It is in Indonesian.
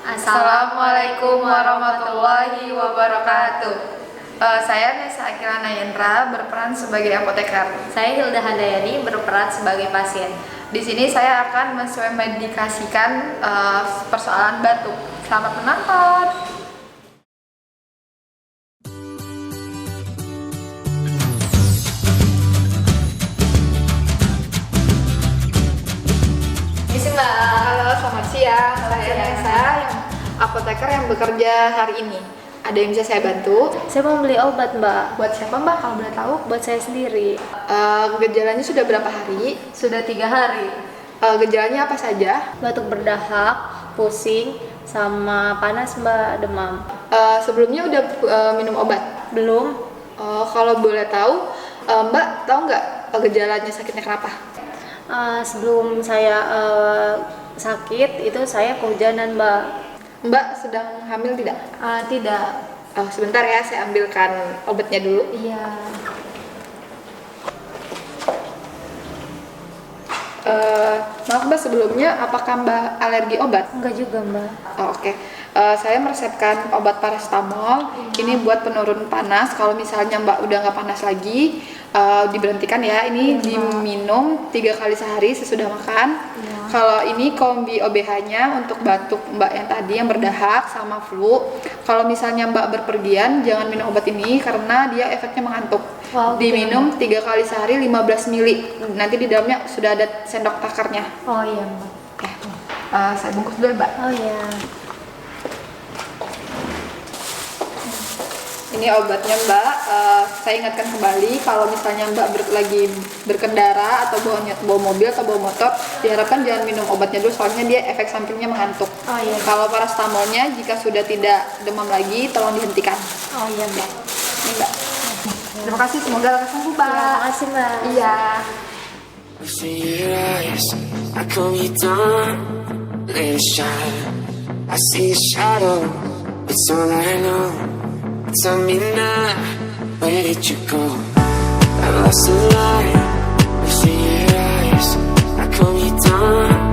Assalamualaikum warahmatullahi wabarakatuh. Saya Nesa Akila Nayendra berperan sebagai apoteker. Saya Hilda Handayani berperan sebagai pasien. Di sini saya akan memedikasikan persoalan batuk. Selamat menonton. Halo, selamat siang. Saya Nesa, apoteker yang bekerja hari ini. Ada yang bisa saya bantu? Saya mau beli obat, Mbak. Buat siapa, Mbak, kalau boleh tahu? Buat saya sendiri. Gejalanya sudah berapa hari? Sudah 3 hari. Gejalanya apa saja? Batuk berdahak, pusing, sama panas, Mbak, demam. Sebelumnya udah minum obat? Belum. Kalau boleh tahu, Mbak tahu nggak gejalanya sakitnya kenapa? Sebelum saya sakit itu saya kehujanan, Mbak. Mbak sedang hamil tidak? Tidak. Sebentar ya, saya ambilkan obatnya dulu. Iya. Maaf Mbak, sebelumnya apakah Mbak alergi obat? Enggak juga, Mbak. Oke. Saya meresepkan obat paracetamol. Ini buat penurun panas. Kalau misalnya Mbak udah nggak panas lagi, diberhentikan ya. Ini diminum 3 kali sehari sesudah makan. Ya. Kalau ini kombi OBH-nya untuk batuk Mbak yang tadi yang berdahak sama flu. Kalau misalnya Mbak berpergian, jangan minum obat ini karena dia efeknya mengantuk. Wow, Diminum 3 kali sehari 15 ml. Nanti di dalamnya sudah ada sendok takarnya. Oh iya, Mbak. Saya bungkus dulu Mbak. Oh iya. Ini obatnya Mbak. Saya ingatkan kembali kalau misalnya Mbak lagi berkendara atau bawa mobil atau bawa motor, diharapkan jangan minum obatnya dulu soalnya dia efek sampingnya mengantuk. Oh iya. Kalau paracetamolnya jika sudah tidak demam lagi, tolong dihentikan. Oh iya, Mbak. Ini Mbak. Terima kasih, semoga lekas sembuh Mbak. Terima kasih, Mbak. Iya. See your eyes, I calm you down, let it shine. I see a shadow, it's all I know. Tell me now, where did you go? I lost the light, I see your eyes, I calm you down.